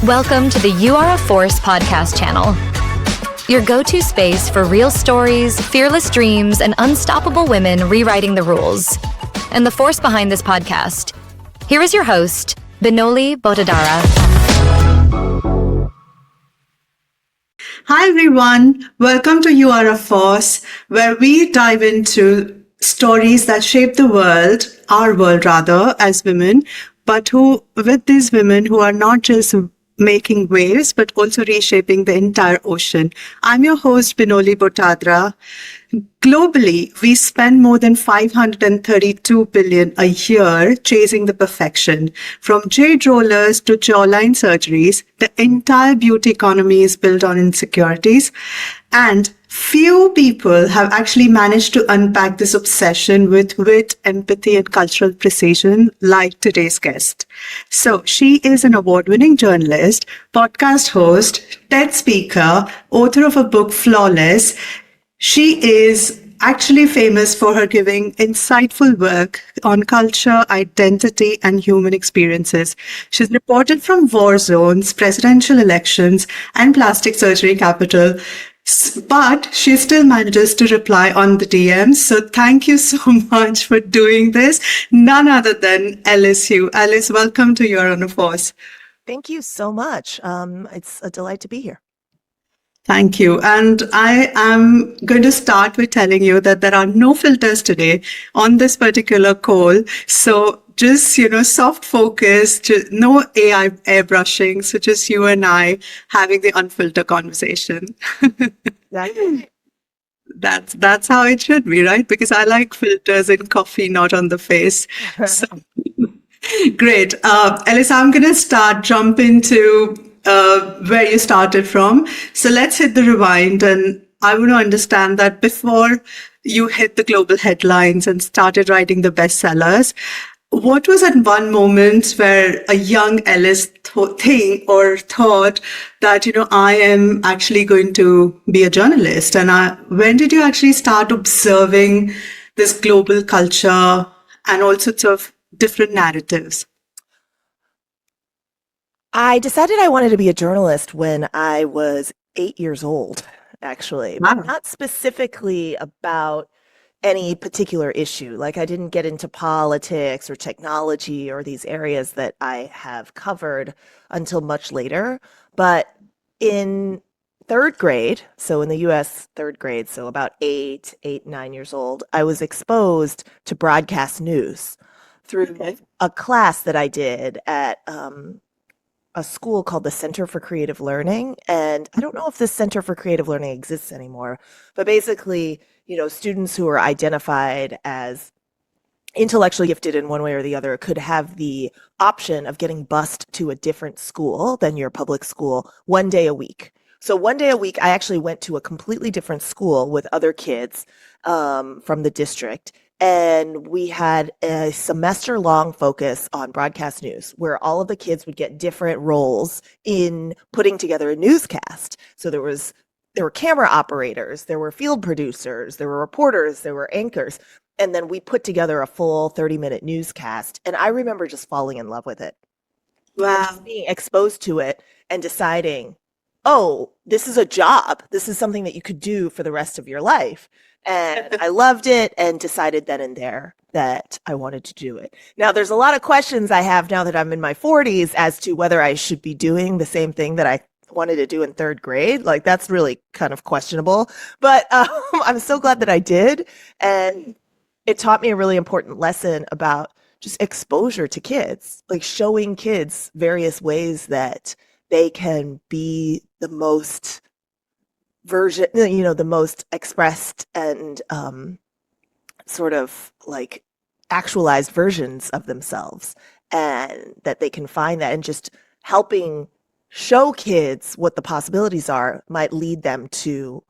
Welcome to the You Are a Force podcast channel, your go-to space for real stories, fearless dreams, and unstoppable women rewriting the rules. And the force behind this podcast. Here is your host, Binoli Botadara. Hi everyone, welcome to You Are a Force, where we dive into stories that shape the world, our world rather, as women, but with these women who are not just making waves, but also reshaping the entire ocean. I'm your host, Binoli Botadara. Globally, we spend more than $532 billion a year chasing the perfection. From jade rollers to jawline surgeries, the entire beauty economy is built on insecurities. And few people have actually managed to unpack this obsession with wit, empathy, and cultural precision like today's guest. So she is an award-winning journalist, podcast host, TED speaker, author of a book, Flawless. She is actually famous for her giving insightful work on culture, identity, and human experiences. She's reported from war zones, presidential elections, and plastic surgery capital. But she still manages to reply on the DMs. So thank you so much for doing this. None other than Elise Hu. Elise, welcome to You Are on a Force. Thank you so much. It's a delight to be here. Thank you. And I am going to start with telling you that there are no filters today on this particular call. So just, soft focus, no AI airbrushing. So just you and I having the unfiltered conversation. That's how it should be, right? Because I like filters in coffee, not on the face. So, great. Elise, I'm going to jump into where you started from. So let's hit the rewind. And I want to understand that before you hit the global headlines and started writing the bestsellers, what was at one moment where a young Elise thought that, I am actually going to be a journalist? And when did you actually start observing this global culture and all sorts of different narratives? I decided I wanted to be a journalist when I was 8 years old, actually. Wow. Not specifically about any particular issue. Like I didn't get into politics or technology or these areas that I have covered until much later. But in third grade, so in the US third grade, so about 9 years old, I was exposed to broadcast news through a class that I did at a school called the Center for Creative Learning. And I don't know if this Center for Creative Learning exists anymore, but basically, students who are identified as intellectually gifted in one way or the other could have the option of getting bused to a different school than your public school one day a week. So one day a week, I actually went to a completely different school with other kids from the district. And we had a semester-long focus on broadcast news, where all of the kids would get different roles in putting together a newscast. So there were camera operators, there were field producers, there were reporters, there were anchors. And then we put together a full 30-minute newscast. And I remember just falling in love with it. Wow. Just being exposed to it and deciding, oh, this is a job. This is something that you could do for the rest of your life. And I loved it and decided then and there that I wanted to do it. Now, there's a lot of questions I have now that I'm in my 40s as to whether I should be doing the same thing that I wanted to do in third grade. Like, that's really kind of questionable. But I'm so glad that I did. And it taught me a really important lesson about just exposure to kids, like showing kids various ways that they can be the most the most expressed and sort of like actualized versions of themselves, and that they can find that, and just helping show kids what the possibilities are might lead them to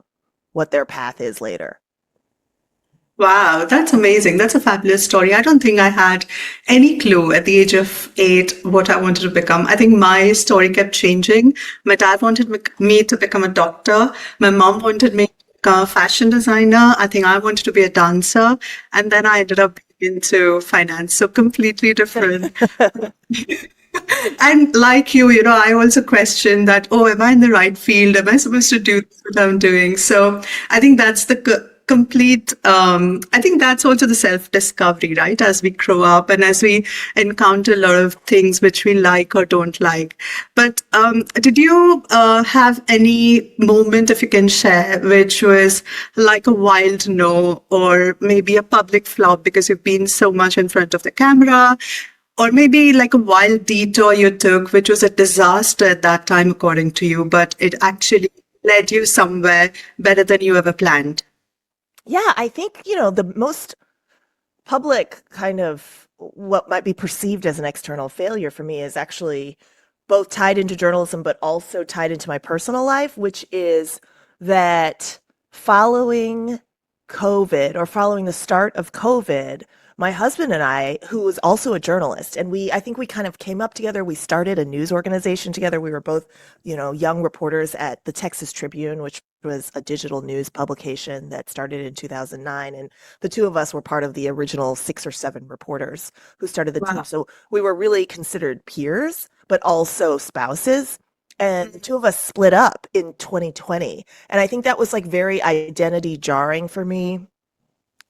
what their path is later. Wow, that's amazing. That's a fabulous story. I don't think I had any clue at the age of 8 what I wanted to become. I think my story kept changing. My dad wanted me to become a doctor. My mom wanted me to become a fashion designer. I think I wanted to be a dancer. And then I ended up into finance. So completely different. And like you know, I also question that, oh, am I in the right field? Am I supposed to do what I'm doing? So I think that's the complete, I think that's also the self-discovery, right? As we grow up and as we encounter a lot of things which we like or don't like. But did you have any moment, if you can share, which was like a wild no or maybe a public flop because you've been so much in front of the camera? Or maybe like a wild detour you took, which was a disaster at that time, according to you, but it actually led you somewhere better than you ever planned. Yeah, I think, the most public kind of what might be perceived as an external failure for me is actually both tied into journalism, but also tied into my personal life, which is that following COVID or following the start of COVID, my husband and I, who was also a journalist, and I think we kind of came up together. We started a news organization together. We were both, young reporters at the Texas Tribune, which was a digital news publication that started in 2009. And the two of us were part of the original 6 or 7 reporters who started the team. Wow. So we were really considered peers, but also spouses. And the two of us split up in 2020. And I think that was like very identity jarring for me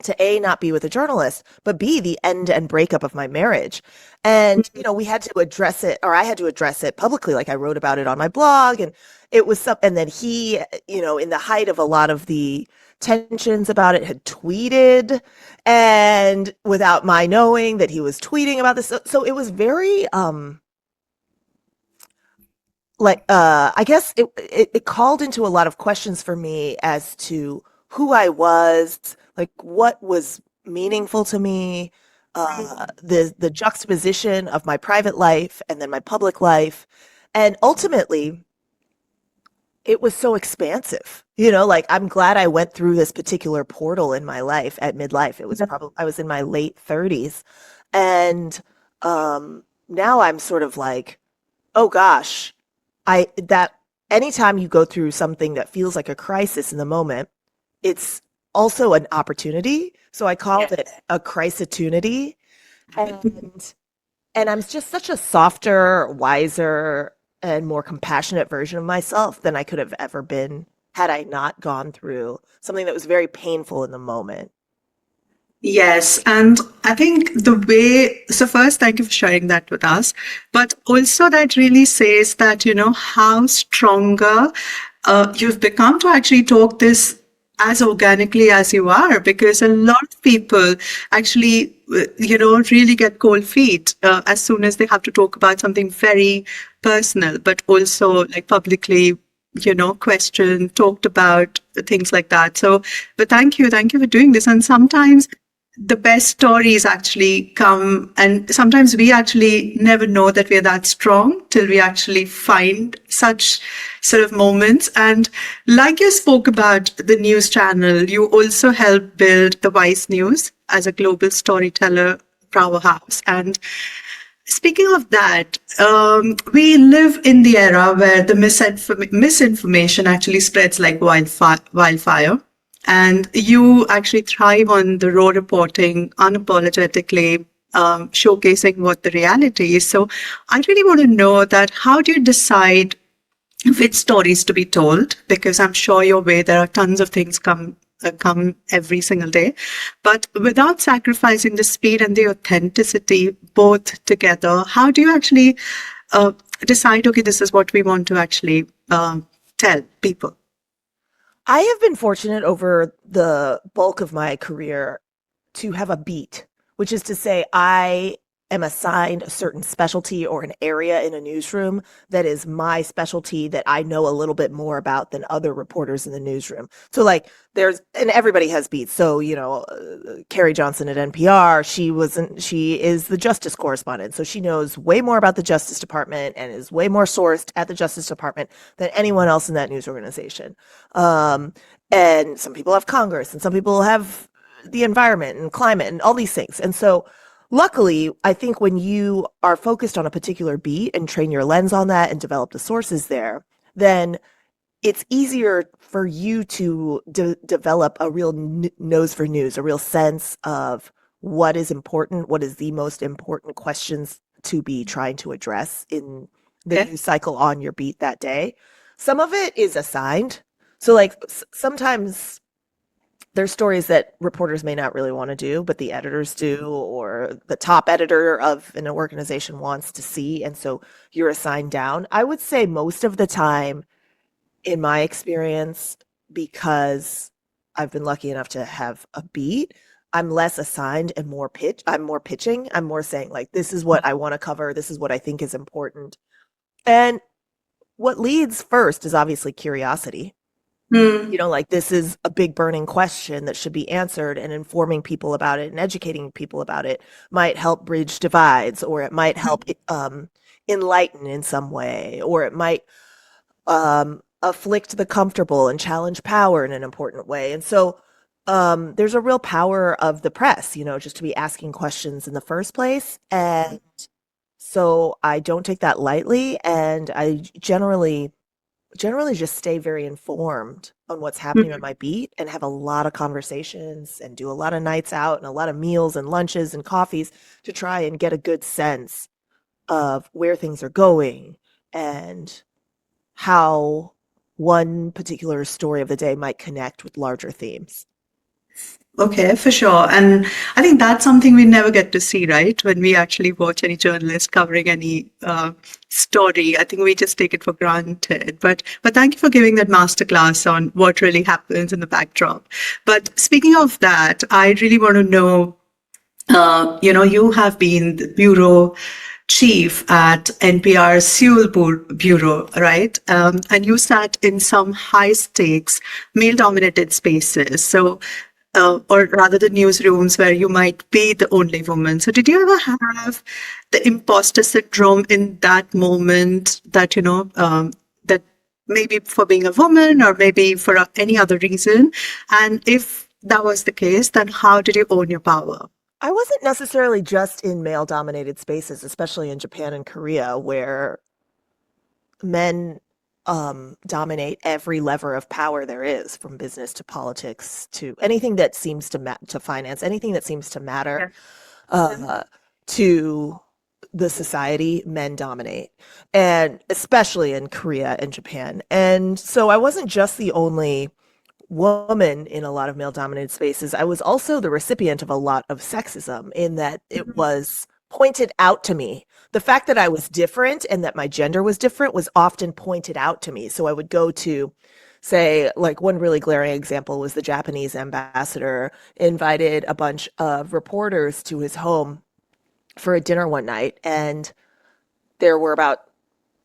to A, not be with a journalist, but B, the end and breakup of my marriage. And, we had to address it, or I had to address it publicly. Like I wrote about it on my blog, and it was and then he, in the height of a lot of the tensions about it, had tweeted, and without my knowing that he was tweeting about this. So it was very, I guess it called into a lot of questions for me as to who I was, like what was meaningful to me, the juxtaposition of my private life and then my public life. And ultimately, it was so expansive. Like I'm glad I went through this particular portal in my life at midlife. It was probably I was in my late 30s. And now I'm sort of like, oh gosh, that anytime you go through something that feels like a crisis in the moment, it's also an opportunity. So I called it a crisitunity. And I'm just such a softer, wiser, and more compassionate version of myself than I could have ever been had I not gone through something that was very painful in the moment. Yes, and I think the way, so first, thank you for sharing that with us, but also that really says that, how stronger you've become to actually talk this as organically as you are, because a lot of people actually, really get cold feet as soon as they have to talk about something very personal, but also like publicly, questioned, talked about things like that. So, but thank you for doing this. And sometimes the best stories actually come, and sometimes we actually never know that we're that strong till we actually find such sort of moments. And like you spoke about the news channel, you also help build the Vice News as a global storyteller powerhouse. And speaking of that, we live in the era where the misinformation actually spreads like wildfire. And you actually thrive on the raw reporting, unapologetically showcasing what the reality is. So I really want to know that how do you decide which stories to be told? Because I'm sure your way, there are tons of things come every single day, but without sacrificing the speed and the authenticity both together, how do you actually decide, okay, this is what we want to actually tell people? I have been fortunate over the bulk of my career to have a beat, which is to say, I am assigned a certain specialty or an area in a newsroom that is my specialty that I know a little bit more about than other reporters in the newsroom. So, like, and everybody has beats. So, Carrie Johnson at NPR, she is the justice correspondent. So she knows way more about the Justice Department and is way more sourced at the Justice Department than anyone else in that news organization. And some people have Congress and some people have the environment and climate and all these things. And so luckily, I think when you are focused on a particular beat and train your lens on that and develop the sources there, then it's easier for you to develop a real nose for news, a real sense of what is important, what is the most important questions to be trying to address in the Okay. news cycle on your beat that day. Some of it is assigned. So like sometimes there's stories that reporters may not really want to do, but the editors do, or the top editor of an organization wants to see. And so you're assigned down. I would say most of the time, in my experience, because I've been lucky enough to have a beat, I'm less assigned and more pitch. I'm more pitching. I'm more saying, like, this is what I want to cover. This is what I think is important. And what leads first is obviously curiosity. Hmm. Like, this is a big burning question that should be answered, and informing people about it and educating people about it might help bridge divides, or it might help enlighten in some way, or it might afflict the comfortable and challenge power in an important way. And so there's a real power of the press, just to be asking questions in the first place. And so I don't take that lightly, and I generally just stay very informed on what's happening on my beat, and have a lot of conversations and do a lot of nights out and a lot of meals and lunches and coffees to try and get a good sense of where things are going and how one particular story of the day might connect with larger themes. Okay, for sure. And I think that's something we never get to see, right? When we actually watch any journalist covering any story, I think we just take it for granted. But thank you for giving that masterclass on what really happens in the backdrop. But speaking of that, I really want to know, you have been the bureau chief at NPR's Seoul Bureau, right? And you sat in some high stakes, male dominated spaces. So, or rather the newsrooms where you might be the only woman. So did you ever have the imposter syndrome in that moment that, that maybe for being a woman or maybe for any other reason? And if that was the case, then how did you own your power? I wasn't necessarily just in male dominated spaces, especially in Japan and Korea, where men dominate every lever of power there is, from business to politics to anything that seems to finance, anything that seems to matter to the society. Men dominate, and especially in Korea and Japan. And so I wasn't just the only woman in a lot of male dominated spaces. I was also the recipient of a lot of sexism, in that it was pointed out to me. The fact that I was different and that my gender was different was often pointed out to me. So I would go to, say, like, one really glaring example was the Japanese ambassador invited a bunch of reporters to his home for a dinner one night. And there were about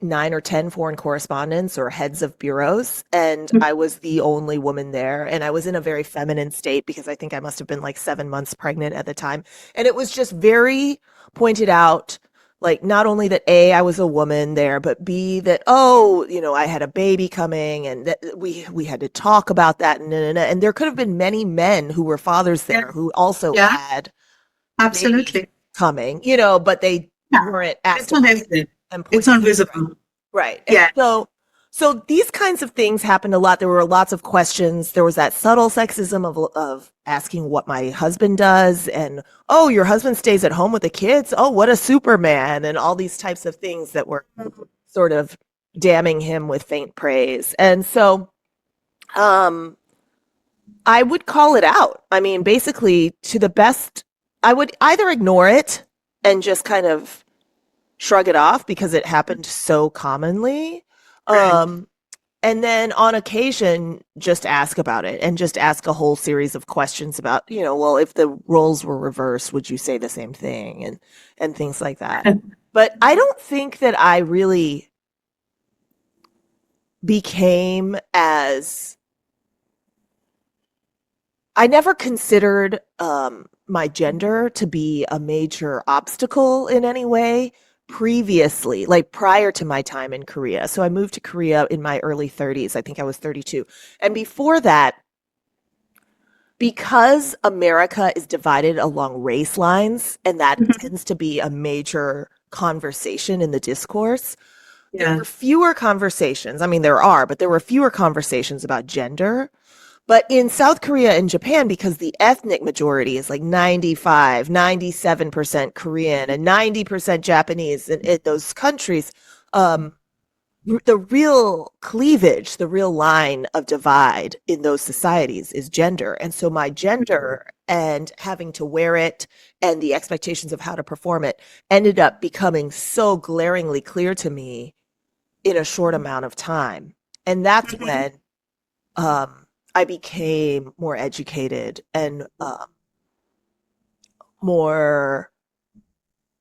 9 or 10 foreign correspondents or heads of bureaus, and I was the only woman there. And I was in a very feminine state because I think I must have been like 7 months pregnant at the time. And it was just very pointed out, like, not only that A, I was a woman there, but B, that, I had a baby coming, and that we had to talk about that. And there could have been many men who were fathers there who also had Absolutely babies coming, but they weren't asked. It's not evident. It's not visible. Right. And so these kinds of things happened a lot. There were lots of questions. There was that subtle sexism of asking what my husband does, and, oh, your husband stays at home with the kids? Oh, what a Superman, and all these types of things that were sort of damning him with faint praise. And so I would call it out. I mean, basically, to the best, I would either ignore it and just kind of shrug it off because it happened so commonly. And then on occasion, just ask about it, and just ask a whole series of questions about, well, if the roles were reversed, would you say the same thing? And things like that. But I don't think that I really became I never considered my gender to be a major obstacle in any way previously, like prior to my time in Korea. So I moved to Korea in my early 30s. I think I was 32. And before that, because America is divided along race lines, and that tends to be a major conversation in the discourse, there were fewer conversations. I mean, there are, but there were fewer conversations about gender. But in South Korea and Japan, because the ethnic majority is like 95, 97% Korean and 90% Japanese in those countries, the real cleavage, the real line of divide in those societies is gender. And so my gender and having to wear it and the expectations of how to perform it ended up becoming so glaringly clear to me in a short amount of time. And that's when I became more educated and more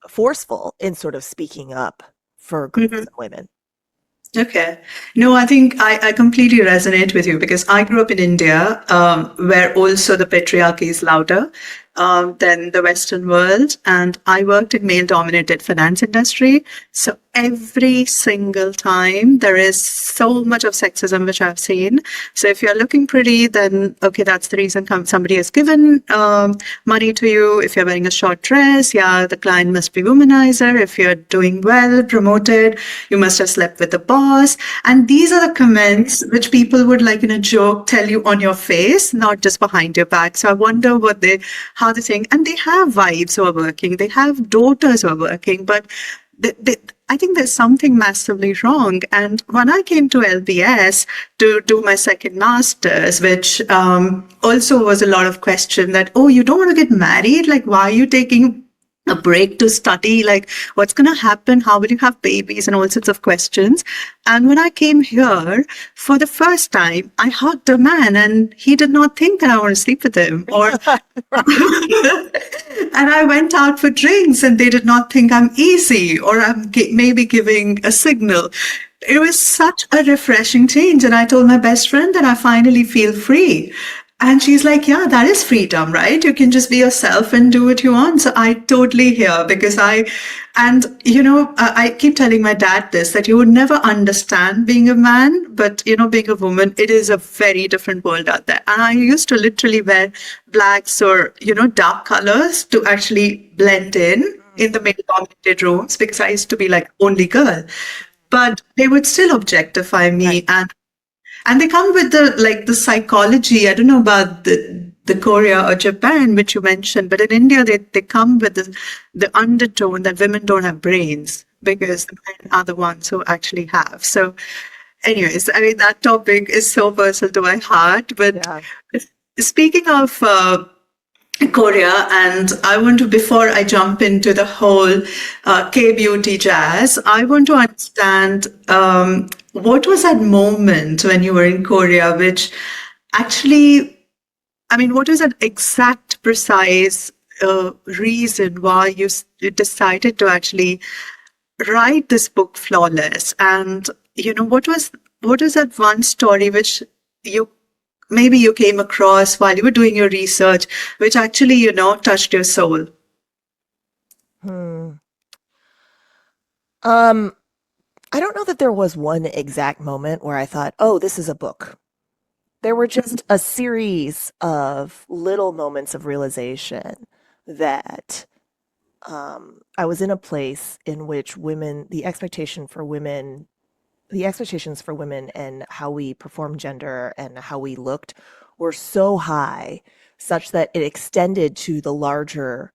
forceful in sort of speaking up for groups of women. Okay. No, I think I completely resonate with you because I grew up in India, where also the patriarchy is louder than the Western world. And I worked in male-dominated finance industry. So every single time there is so much of sexism, which I've seen. So if you're looking pretty, then okay, that's the reason somebody has given money to you. If you're wearing a short dress, yeah, the client must be womanizer. If you're doing well, promoted, you must have slept with the boss. And these are the comments which people would like in a joke tell you on your face, not just behind your back. So I wonder how they think, and they have wives who are working, they have daughters who are working, but I think there's something massively wrong. And when I came to LBS to do my second master's, which also was a lot of question that, oh, you don't want to get married? Like, why are you taking a break to study? Like, what's going to happen? How will you have babies? And all sorts of questions. And when I came here, for the first time, I hugged a man and he did not think that I want to sleep with him. Or and I went out for drinks and they did not think I'm easy or I'm maybe giving a signal. It was such a refreshing change. And I told my best friend that I finally feel free. And she's like, yeah, that is freedom, right? You can just be yourself and do what you want. So I totally hear because I keep telling my dad this, that you would never understand being a man, but, being a woman, it is a very different world out there. And I used to literally wear blacks or, dark colors to actually blend in the male-dominated rooms because I used to be like only girl. But they would still objectify me. Right. And they come with the psychology. I don't know about the Korea or Japan, which you mentioned, but in India, they come with the undertone that women don't have brains because the men are the ones who actually have. So anyways, I mean, that topic is so personal to my heart. But speaking of Korea, and I want to, before I jump into the whole K-beauty jazz, I want to understand what was that moment when you were in Korea, which actually, I mean, what was that exact, precise reason why you decided to actually write this book, Flawless? And, what was that one story which maybe you came across while you were doing your research, which actually, touched your soul? I don't know that there was one exact moment where I thought, oh, this is a book. There were just a series of little moments of realization that I was in a place in which the expectations for women and how we perform gender and how we looked were so high, such that it extended to the larger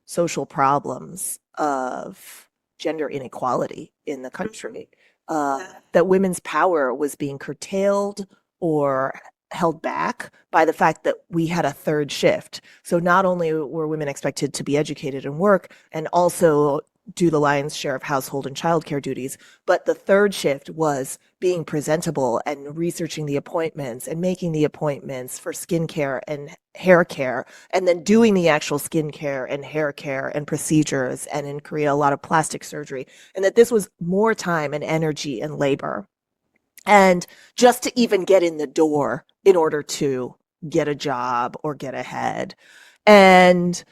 social problems of gender inequality in the country, that women's power was being curtailed or held back by the fact that we had a third shift. So not only were women expected to be educated and work and also do the lion's share of household and childcare duties, but the third shift was being presentable and researching the appointments and making the appointments for skincare and hair care, and then doing the actual skincare and hair care and procedures, and in Korea, a lot of plastic surgery, and that this was more time and energy and labor. And just to even get in the door in order to get a job or get ahead. And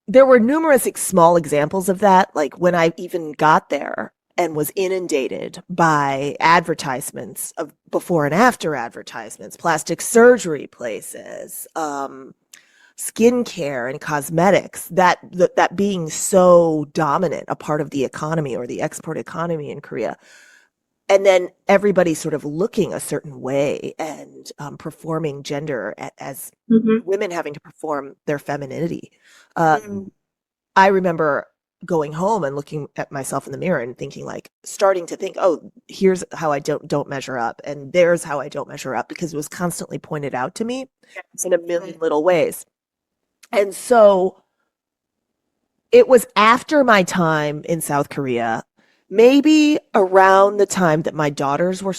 there were numerous small examples of that, like when I even got there and was inundated by advertisements of before and after advertisements, plastic surgery places, skincare and cosmetics, that being so dominant a part of the economy or the export economy in Korea. and then everybody sort of looking a certain way and performing gender as women having to perform their femininity. I remember going home and looking at myself in the mirror and thinking, like, starting to think, oh, here's how I don't measure up, and there's how I don't measure up, because it was constantly pointed out to me in a million little ways. And so it was after my time in South Korea, maybe around the time that my daughters were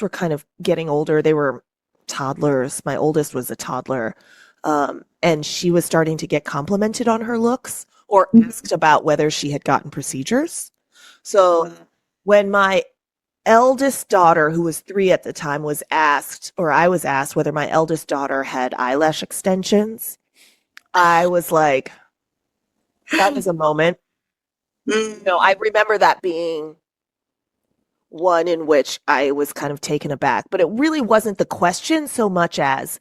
kind of getting older. They were toddlers. My oldest was a toddler. And she was starting to get complimented on her looks or asked about whether she had gotten procedures. So when my eldest daughter, who was 3 at the time, was asked, or I was asked whether my eldest daughter had eyelash extensions, I was like, that was a moment. I remember that being one in which I was kind of taken aback, but it really wasn't the question so much as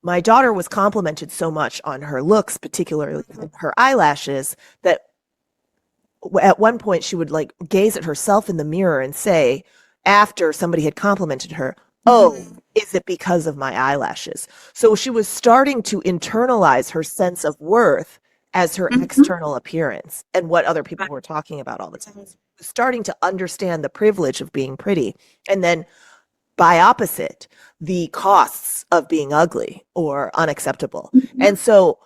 my daughter was complimented so much on her looks, particularly her eyelashes, that at one point she would like gaze at herself in the mirror and say, after somebody had complimented her, oh, is it because of my eyelashes? So she was starting to internalize her sense of worth as her external appearance and what other people were talking about all the time. She was starting to understand the privilege of being pretty. And then by opposite, the costs of being ugly or unacceptable. And so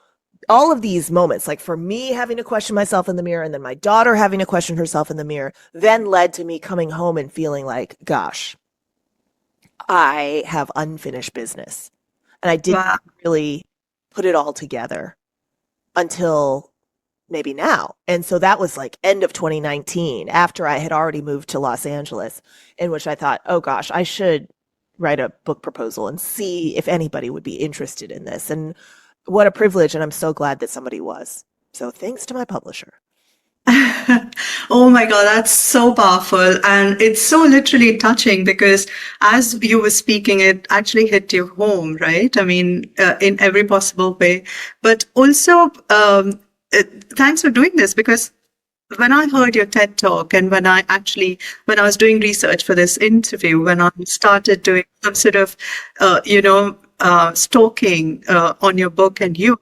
all of these moments, like for me having to question myself in the mirror and then my daughter having to question herself in the mirror, then led to me coming home and feeling like, gosh, I have unfinished business. And I didn't really put it all together until maybe now. And so that was like end of 2019, after I had already moved to Los Angeles, in which I thought, oh gosh, I should write a book proposal and see if anybody would be interested in this. And what a privilege. And I'm so glad that somebody was. So thanks to my publisher. Oh my God, that's so powerful. And it's so literally touching because as you were speaking, it actually hit you home, right? I mean, in every possible way. But also, thanks for doing this, because when I heard your TED talk and when I was doing research for this interview, when I started doing some sort of, stalking on your book and you,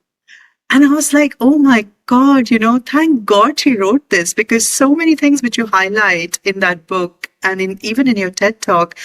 and I was like, oh my God, thank God she wrote this, because so many things which you highlight in that book and even in your TED talk,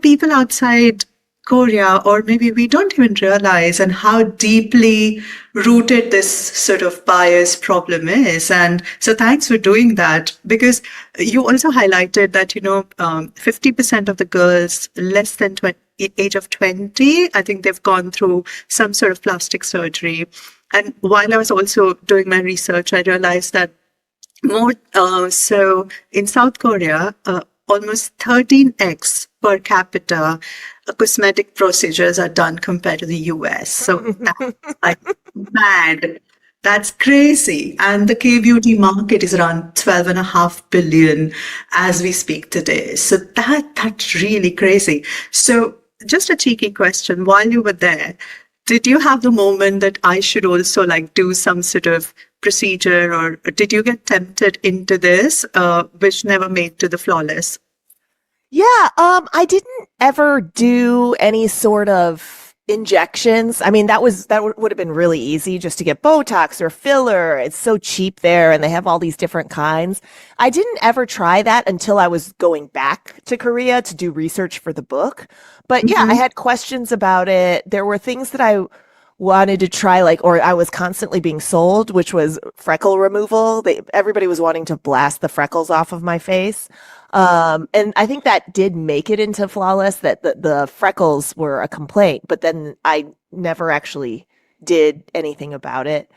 people outside Korea, or maybe we don't even realize, and how deeply rooted this sort of bias problem is. And so thanks for doing that, because you also highlighted that, 50% of the girls less than age of 20, I think they've gone through some sort of plastic surgery. And while I was also doing my research, I realized that so in South Korea, almost 13x per capita cosmetic procedures are done compared to the US. So that's like mad. That's crazy. And the K-beauty market is around 12.5 billion as we speak today. So that's really crazy. So just a cheeky question, while you were there, did you have the moment that I should also like do some sort of procedure, or did you get tempted into this, which never made to the Flawless? Yeah, I didn't ever do any sort of injections. I mean, that would have been really easy, just to get Botox or filler. It's so cheap there, and they have all these different kinds. I didn't ever try that until I was going back to Korea to do research for the book. But yeah, I had questions about it. There were things that I wanted to try, like, or I was constantly being sold, which was freckle removal. Everybody was wanting to blast the freckles off of my face. And I think that did make it into Flawless, that the freckles were a complaint, but then I never actually did anything about it.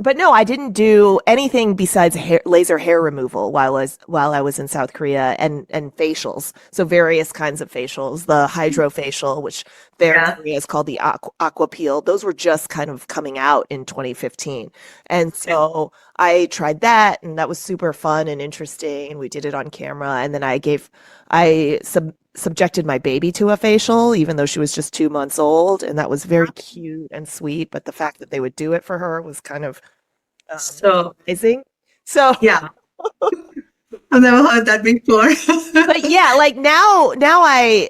But no, I didn't do anything besides laser hair removal while I was in South Korea, and facials. So various kinds of facials, the Hydra Facial, which there in Korea is called the aqua peel. Those were just kind of coming out in 2015. And so I tried that, and that was super fun and interesting. And we did it on camera. And then I subjected my baby to a facial, even though she was just 2 months old. And that was very cute and sweet. But the fact that they would do it for her was kind of So amazing. So yeah. I've never heard that before. But yeah, like now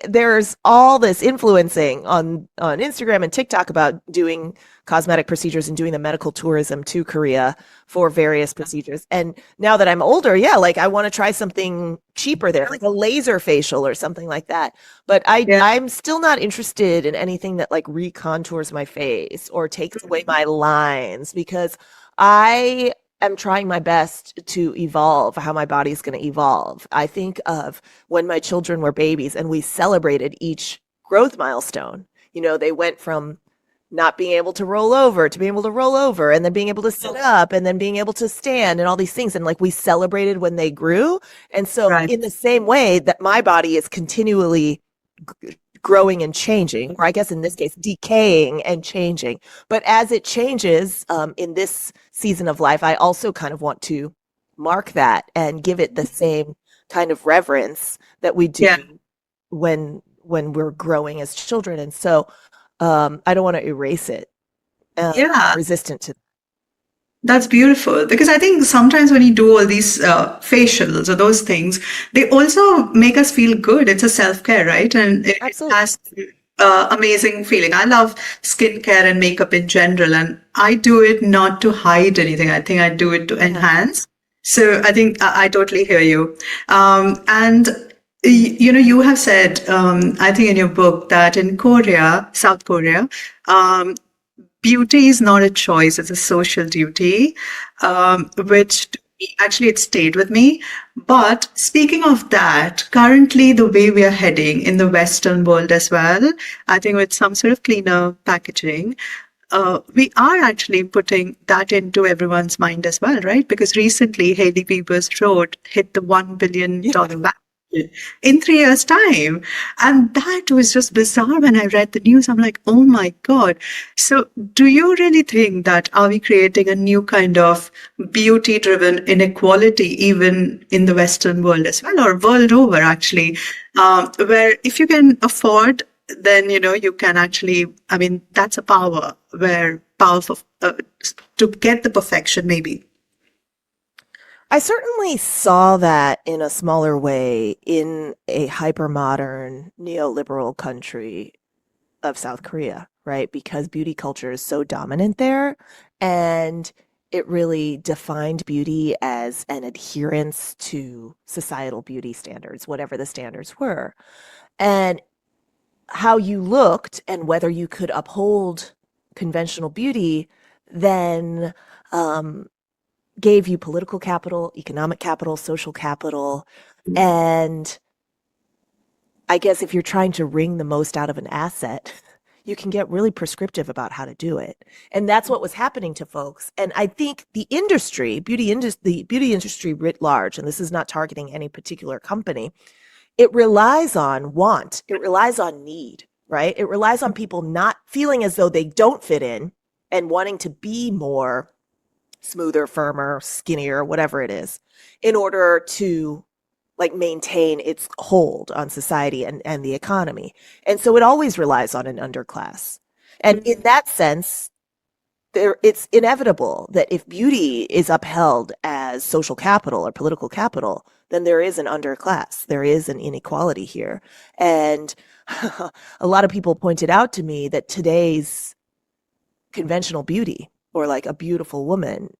there's all this influencing on Instagram and TikTok about doing cosmetic procedures and doing the medical tourism to Korea for various procedures. And now that I'm older, yeah, like I want to try something cheaper there, like a laser facial or something like that. But Yeah. I'm still not interested in anything that like recontours my face or takes away my lines, because I am trying my best to evolve how my body's going to evolve. I think of when my children were babies and we celebrated each growth milestone. You know, they went from not being able to roll over to being able to roll over, and then being able to sit up, and then being able to stand, and all these things. And like we celebrated when they grew. And so, Right. in the same way that my body is continually growing and changing, or I guess in this case, decaying and changing. But as it changes in this season of life, I also kind of want to mark that and give it the same kind of reverence that we do Yeah. when we're growing as children. And so I don't want to erase it. Yeah. I'm resistant to. That's beautiful, because I think sometimes when you do all these facials or those things, they also make us feel good. It's a self-care, right? And it Absolutely. has amazing feeling. I love skincare and makeup in general, and I do it not to hide anything. I think I do it to enhance. So I think I totally hear you. And you know, you have said, I think in your book, that in Korea, South Korea, beauty is not a choice, it's a social duty, which actually it stayed with me. But speaking of that, currently the way we are heading in the Western world as well, I think with some sort of cleaner packaging, we are actually putting that into everyone's mind as well, right? Because recently Hailey Bieber's road hit the $1 billion mark in 3 years' time. And that was just bizarre when I read the news. I'm like, oh my God. So do you really think that are we creating a new kind of beauty-driven inequality even in the Western world as well, or world over actually, where if you can afford, then, you know, you can actually, I mean, that's a power where powerful to get the perfection maybe. I certainly saw that in a smaller way in a hyper-modern neoliberal country of South Korea, right? Because beauty culture is so dominant there, and it really defined beauty as an adherence to societal beauty standards, whatever the standards were. And how you looked and whether you could uphold conventional beauty then um, gave you political capital, economic capital, social capital. And I guess if you're trying to wring the most out of an asset, you can get really prescriptive about how to do it. And that's what was happening to folks. And I think the industry, the beauty industry writ large, and this is not targeting any particular company, it relies on want, it relies on need, right? It relies on people not feeling as though they don't fit in and wanting to be more smoother, firmer, skinnier, whatever it is, in order to like maintain its hold on society and the economy. And so it always relies on an underclass. And in that sense, it's inevitable that if beauty is upheld as social capital or political capital, then there is an underclass. There is an inequality here. And a lot of people pointed out to me that today's conventional beauty, or like a beautiful woman,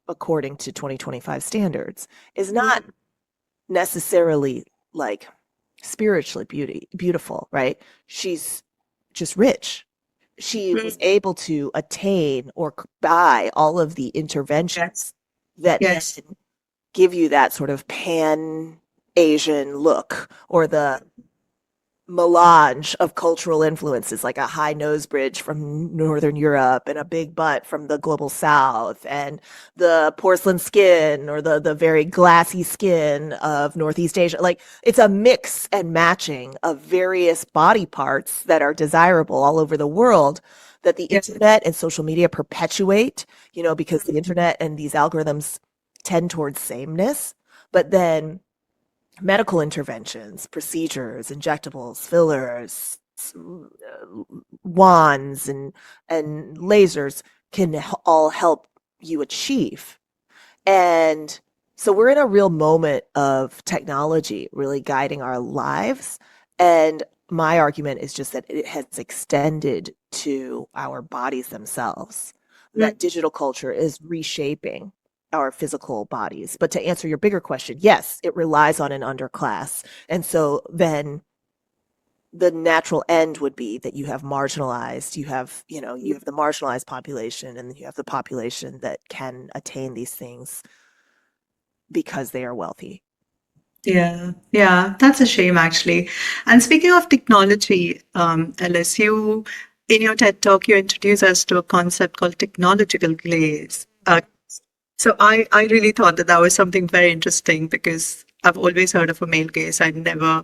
according to 2025 standards, is not necessarily like spiritually beautiful, right? She's just rich. She was able to attain or buy all of the interventions that Yes. then give you that sort of pan Asian look, or the melange of cultural influences, like a high nose bridge from Northern Europe and a big butt from the global South, and the porcelain skin or the very glassy skin of Northeast Asia. Like it's a mix and matching of various body parts that are desirable all over the world that the internet and social media perpetuate, you know, because the internet and these algorithms tend towards sameness. But then medical interventions, procedures, injectables, fillers, wands, and lasers can all help you achieve. And So we're in a real moment of technology really guiding our lives. And my argument is just that it has extended to our bodies themselves. That digital culture is reshaping our physical bodies. But to answer your bigger question, yes, it relies on an underclass. And so then the natural end would be that you have marginalized, you have the marginalized population, and then you have the population that can attain these things because they are wealthy. Yeah, that's a shame actually. And speaking of technology, Elise, in your TED talk, you introduced us to a concept called technological glaze. So I really thought that was something very interesting because I've always heard of a male gaze. I never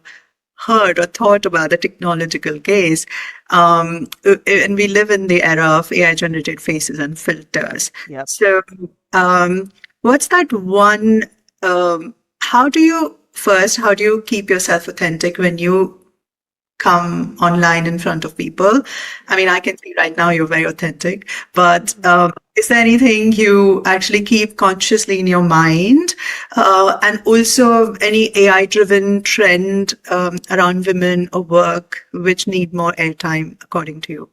heard or thought about the technological gaze. And we live in the era of AI-generated faces and filters. Yep. So what's that one, how do you keep yourself authentic when you come online in front of people? I mean, I can see right now you're very authentic, but is there anything you actually keep consciously in your mind? And also any AI-driven trend around women or work which need more airtime, according to you?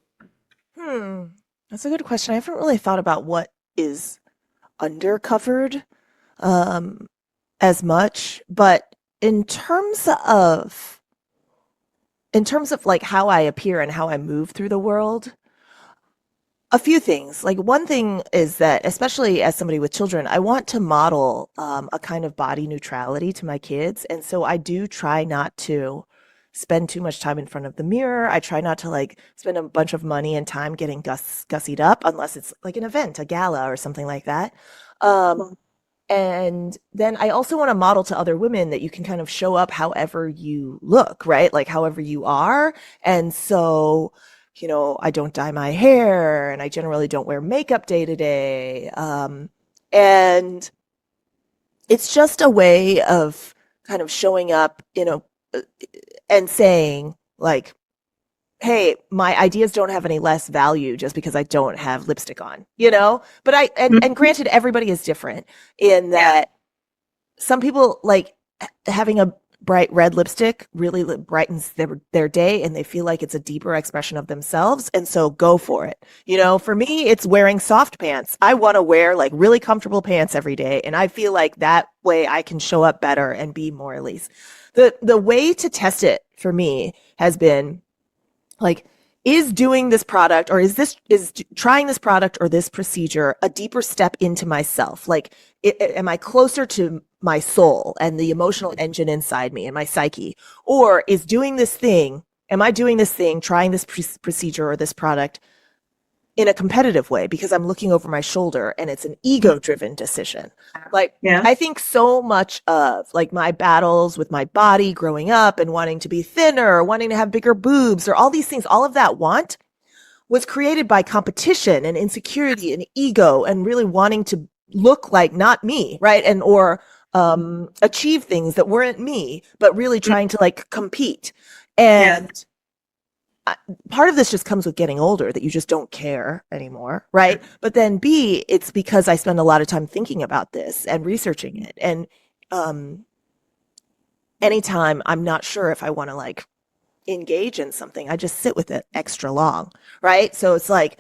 That's a good question. I haven't really thought about what is undercovered as much, but in terms of like how I appear and how I move through the world, a few things. Like one thing is that, especially as somebody with children, I want to model a kind of body neutrality to my kids. And so I do try not to spend too much time in front of the mirror. I try not to like spend a bunch of money and time getting gussied up unless it's like an event, a gala or something like that. And then I also want to model to other women that you can kind of show up however you look, right? Like however you are. And so, I don't dye my hair and I generally don't wear makeup day to day. And it's just a way of kind of showing up, and saying like, hey, my ideas don't have any less value just because I don't have lipstick on, But and granted, everybody is different in that some people like having a bright red lipstick really brightens their day and they feel like it's a deeper expression of themselves. And so go for it. For me, it's wearing soft pants. I want to wear like really comfortable pants every day. And I feel like that way I can show up better and be more Elise. The way to test it for me has been like, is doing this product or is trying this product or this procedure a deeper step into myself? Like, am I closer to my soul and the emotional engine inside me and my psyche? Or am I doing this thing, trying this procedure or this product in a competitive way because I'm looking over my shoulder and it's an ego-driven decision? Like, I think so much of like my battles with my body growing up and wanting to be thinner or wanting to have bigger boobs or all these things, all of that was created by competition and insecurity and ego and really wanting to look like not me, right? And or achieve things that weren't me, but really trying to like compete. And part of this just comes with getting older, that you just don't care anymore, right? But then B, it's because I spend a lot of time thinking about this and researching it. And anytime I'm not sure if I want to like engage in something, I just sit with it extra long, right? So it's like,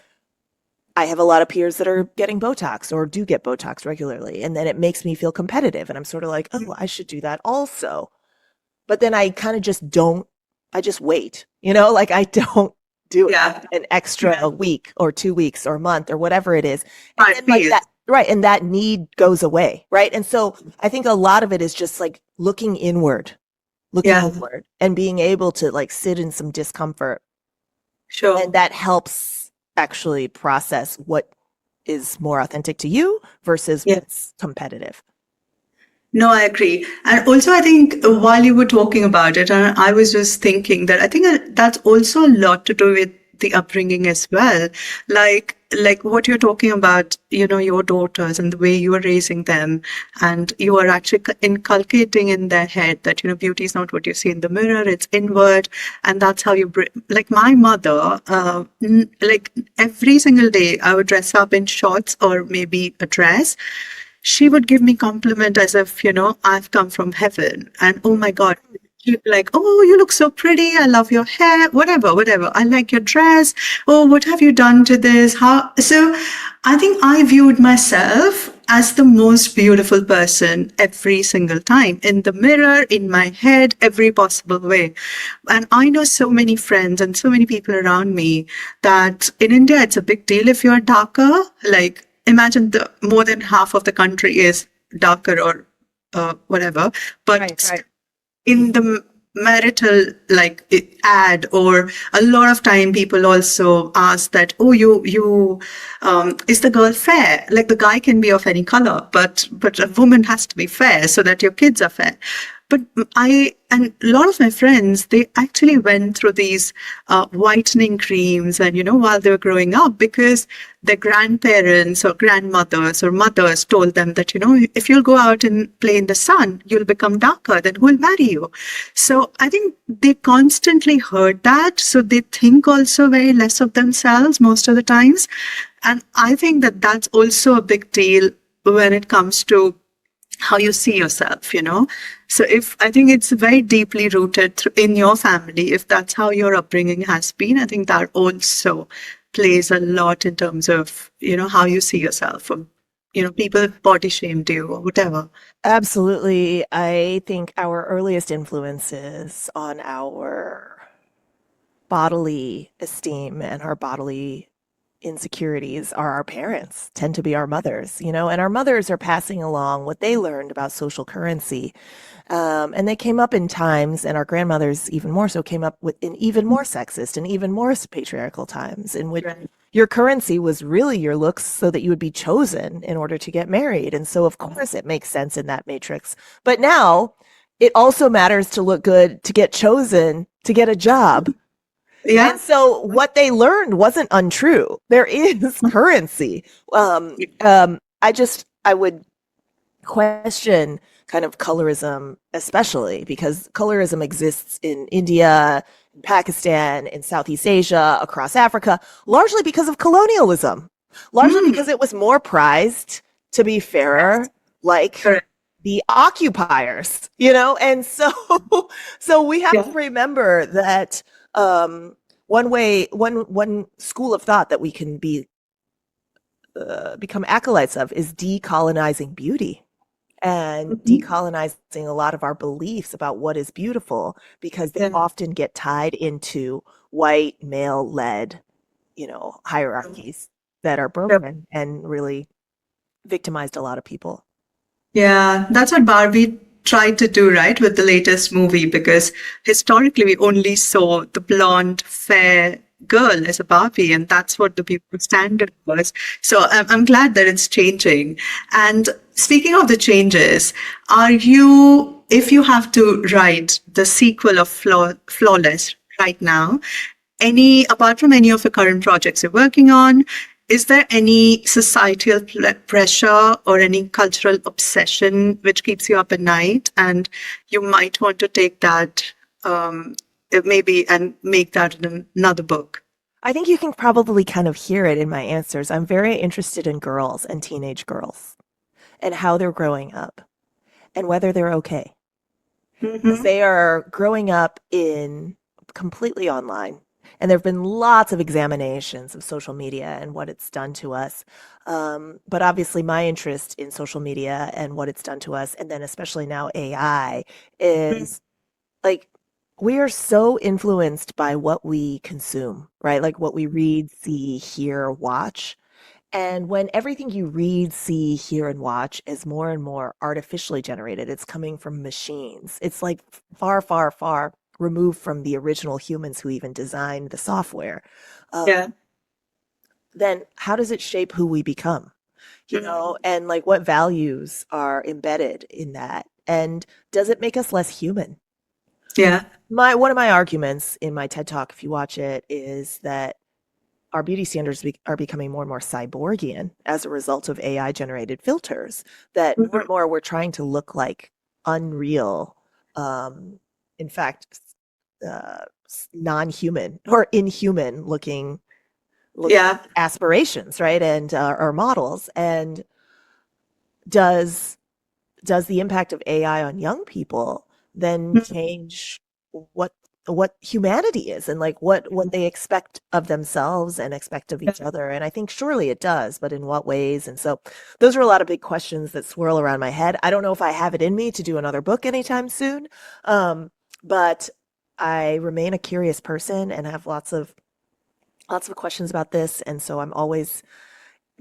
I have a lot of peers that are getting Botox or do get Botox regularly. And then it makes me feel competitive. And I'm sort of like, oh, I should do that also. But then I kind of I just wait, like I don't do an extra week or 2 weeks or a month or whatever it is. And then, like that, right. And that need goes away. Right. And so I think a lot of it is just like looking inward and being able to like sit in some discomfort. Sure. And that helps actually process what is more authentic to you versus what's competitive. No, I agree. And also, I think while you were talking about it, and I was just thinking that I think that's also a lot to do with the upbringing as well. Like what you're talking about, your daughters and the way you are raising them, and you are actually inculcating in their head that, beauty is not what you see in the mirror, it's inward. And that's how you like my mother, like every single day I would dress up in shorts or maybe a dress. she would give me compliment as if, I've come from heaven. And oh my God, she'd be like, oh, you look so pretty. I love your hair, whatever, whatever. I like your dress. Oh, what have you done to this? How? So I think I viewed myself as the most beautiful person every single time, in the mirror, in my head, every possible way. And I know so many friends and so many people around me that in India, it's a big deal if you're darker. Like, imagine the more than half of the country is darker or whatever. But Right. in the marital ad, or a lot of time people also ask that, oh, you is the girl fair? Like, the guy can be of any color, but a woman has to be fair so that your kids are fair. But and a lot of my friends, they actually went through these whitening creams, and while they were growing up, because their grandparents or grandmothers or mothers told them that, if you'll go out and play in the sun, you'll become darker, then who will marry you? So I think they constantly heard that. So they think also very less of themselves most of the times. And I think that that's also a big deal when it comes to how you see yourself. So I think it's very deeply rooted in your family, if that's how your upbringing has been, I think that also plays a lot in terms of, how you see yourself, or, people body shamed you or whatever. Absolutely. I think our earliest influences on our bodily esteem and our bodily insecurities are our parents, tend to be our mothers, and our mothers are passing along what they learned about social currency. And they came up in times, and our grandmothers even more so came up in even more sexist and even more patriarchal times, in which Right. your currency was really your looks so that you would be chosen in order to get married. And so, of course, it makes sense in that matrix. But now it also matters to look good, to get chosen, to get a job. Yeah. And so what they learned wasn't untrue. There is currency. I would question kind of colorism, especially because colorism exists in India, in Pakistan, in Southeast Asia, across Africa, largely because of colonialism, largely because it was more prized to be fairer, like Correct. the occupiers, And so, so we have to Yeah. remember that one school of thought that we can become acolytes of is decolonizing beauty and decolonizing a lot of our beliefs about what is beautiful, because they Yeah. often get tied into white male-led, hierarchies that are Yep. broken and really victimized a lot of people. Yeah, that's what Barbie tried to do, right, with the latest movie, because historically we only saw the blonde, fair girl as a Barbie, and that's what the people standard was. So I'm glad that it's changing. And speaking of the changes, if you have to write the sequel of Flawless right now, apart from any of the current projects you're working on, is there any societal pressure or any cultural obsession which keeps you up at night, and you might want to take that maybe and make that in another book? I think you can probably kind of hear it in my answers. I'm very interested in girls and teenage girls and how they're growing up and whether they're okay. Because they are growing up in completely online. And there have been lots of examinations of social media and what it's done to us. But obviously, my interest in social media and what it's done to us, and then especially now AI, is like we are so influenced by what we consume, right? Like what we read, see, hear, watch. And when everything you read, see, hear, and watch is more and more artificially generated, it's coming from machines. It's like far, far, far removed from the original humans who even designed the software. Yeah. Then how does it shape who we become? And like what values are embedded in that? And does it make us less human? Yeah. One of my arguments in my TED Talk, if you watch it, is that our beauty standards are becoming more and more cyborgian as a result of AI generated filters, that more and more we're trying to look like unreal, in fact, non-human or inhuman looking Yeah. aspirations, right? And our models. And does the impact of AI on young people then change what humanity is, and like what they expect of themselves and expect of each other? And I think surely it does, but in what ways? And so those are a lot of big questions that swirl around my head. I don't know if I have it in me to do another book anytime soon, but I remain a curious person and have lots of questions about this, and so I'm always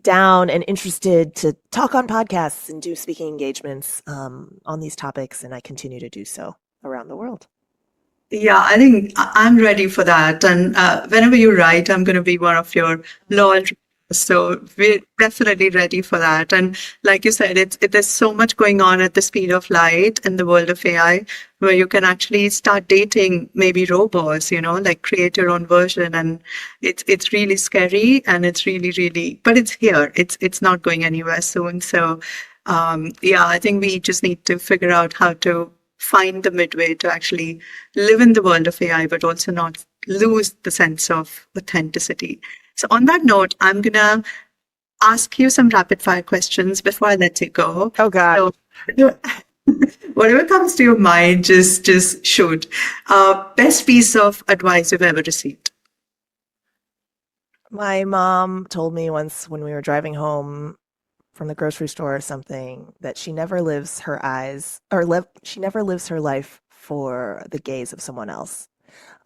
down and interested to talk on podcasts and do speaking engagements on these topics, and I continue to do so around the world. Yeah, I think I'm ready for that. And whenever you write, I'm going to be one of your loyal readers. So we're definitely ready for that. And like you said, there's so much going on at the speed of light in the world of AI, where you can actually start dating maybe robots, like create your own version. And it's really scary, and it's really, really, but it's here. It's not going anywhere soon. So yeah, I think we just need to figure out how to find the midway to actually live in the world of AI, but also not lose the sense of authenticity. So on that note, I'm going to ask you some rapid fire questions before I let you go. Oh, God. So, whatever comes to your mind, just shoot. Best piece of advice you've ever received? My mom told me once when we were driving home from the grocery store or something that she never lives her life for the gaze of someone else.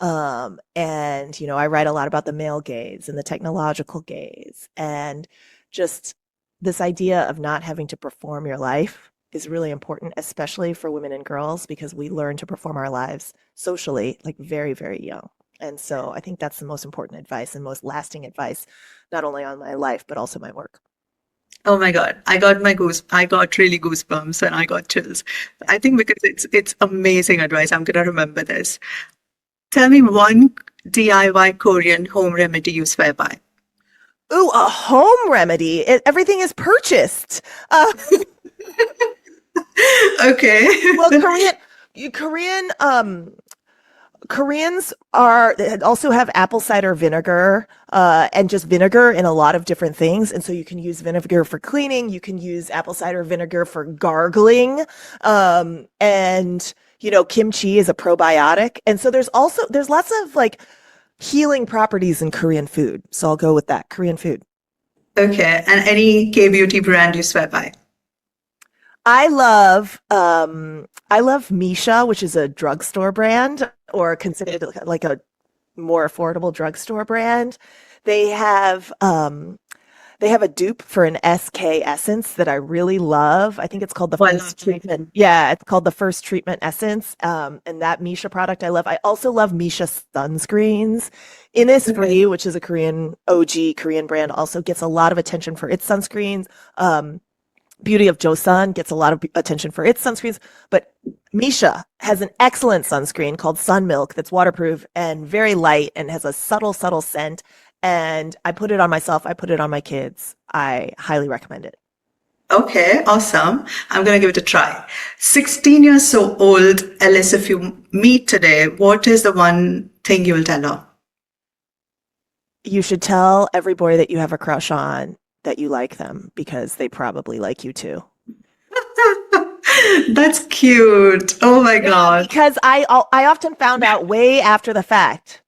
And I write a lot about the male gaze and the technological gaze, and just this idea of not having to perform your life is really important, especially for women and girls, because we learn to perform our lives socially like very, very young. And so I think that's the most important advice and most lasting advice, not only on my life, but also my work. Oh my God, I got really goosebumps, and I got chills. I think because it's amazing advice. I'm gonna remember this. Tell me one DIY Korean home remedy you swear by. Ooh, a home remedy. Everything is purchased. Okay. Well, Koreans also have apple cider vinegar, and just vinegar in a lot of different things. And so you can use vinegar for cleaning. You can use apple cider vinegar for gargling. And kimchi is a probiotic. And so there's lots of like healing properties in Korean food. So I'll go with that, Korean food. Okay. And any K-beauty brand you swear by? I love Misha, which is a drugstore brand, or considered like a more affordable drugstore brand. They have a dupe for an SK essence that I really love. I think it's called the First Treatment. Yeah, it's called the First Treatment Essence. And that Misha product I love. I also love Misha sunscreens. Innisfree, which is a OG Korean brand, also gets a lot of attention for its sunscreens. Beauty of Joseon gets a lot of attention for its sunscreens, but Misha has an excellent sunscreen called Sunmilk that's waterproof and very light and has a subtle scent. And I put it on myself. I put it on my kids. I highly recommend it. Okay, awesome. I'm going to give it a try. 16 years so old, Elise, if you meet today, what is the one thing you will tell her? You should tell every boy that you have a crush on that you like them, because they probably like you too. That's cute. Oh my God. Because I often found out way after the fact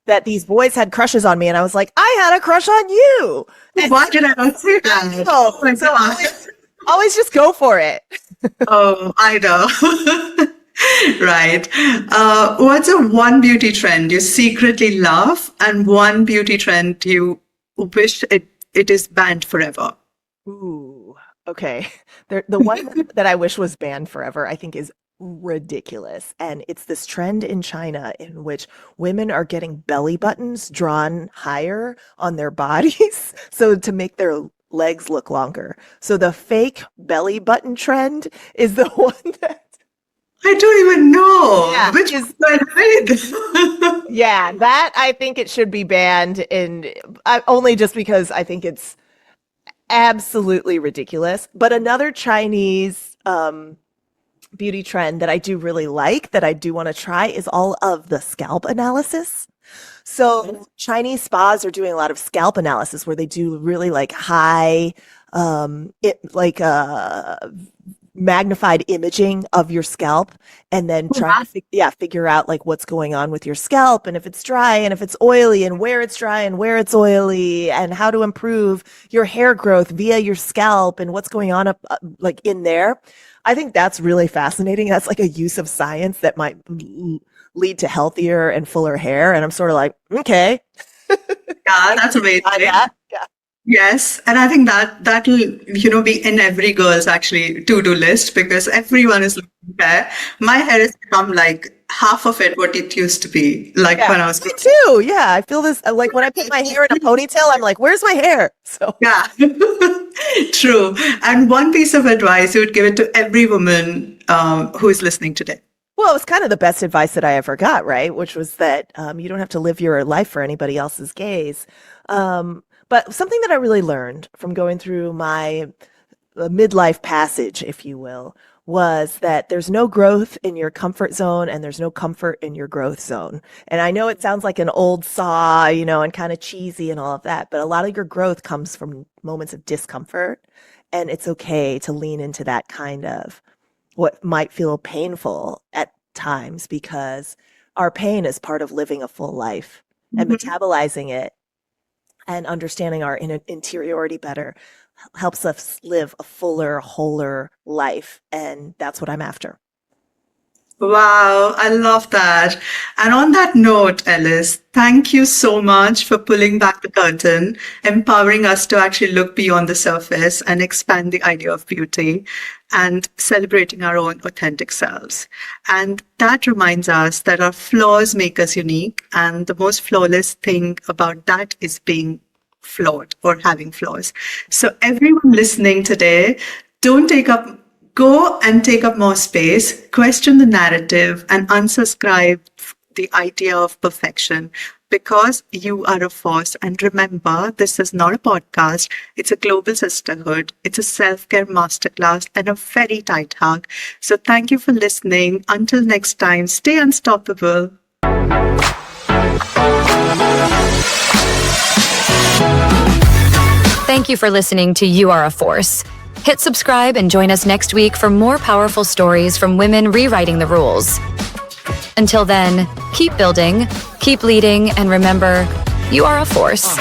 that these boys had crushes on me, and I was like, I had a crush on you. And why did I not say that? Oh my God. Always just go for it. Oh, I know. Right. What's a one beauty trend you secretly love, and one beauty trend you wish it is banned forever? Ooh, okay. The one that I wish was banned forever, I think, is ridiculous. And it's this trend in China in which women are getting belly buttons drawn higher on their bodies so to make their legs look longer. So the fake belly button trend is the one that I don't even know. Yeah, Which is- one? yeah, that I think it should be banned, and only just because I think it's absolutely ridiculous. But another Chinese beauty trend that I do really like, that I do want to try, is all of the scalp analysis. So Chinese spas are doing a lot of scalp analysis where they do really like high magnified imaging of your scalp, and then trying to figure out like what's going on with your scalp, and if it's dry and if it's oily, and where it's dry and where it's oily, and how to improve your hair growth via your scalp and what's going on like in there. I think that's really fascinating. That's like a use of science that might lead to healthier and fuller hair. And I'm sort of like, okay. Yeah, that's amazing. Yeah. Yes, and I think that will be in every girl's actually to-do list, because everyone is looking there. My hair has become like half of it what it used to be, like when I was. Me too. Yeah, I feel this like when I put my hair in a ponytail, I'm like, where's my hair? So yeah, true. And one piece of advice you would give it to every woman who is listening today. Well, it was kind of the best advice that I ever got, right? Which was that you don't have to live your life for anybody else's gaze. But something that I really learned from going through my midlife passage, if you will, was that there's no growth in your comfort zone and there's no comfort in your growth zone. And I know it sounds like an old saw, and kind of cheesy and all of that, but a lot of your growth comes from moments of discomfort. And it's okay to lean into that kind of what might feel painful at times, because our pain is part of living a full life, and metabolizing it and understanding our interiority better helps us live a fuller, wholer life. And that's what I'm after. Wow, I love that. And on that note, Elise, thank you so much for pulling back the curtain, empowering us to actually look beyond the surface and expand the idea of beauty, and celebrating our own authentic selves. And that reminds us that our flaws make us unique, and the most flawless thing about that is being flawed or having flaws. So everyone listening today, go and take up more space, question the narrative, and unsubscribe the idea of perfection, because you are a force. And remember, this is not a podcast. It's a global sisterhood. It's a self-care masterclass and a very tight hug. So thank you for listening. Until next time, stay unstoppable. Thank you for listening to You Are a Force. Hit subscribe and join us next week for more powerful stories from women rewriting the rules. Until then, keep building, keep leading, and remember, you are a force.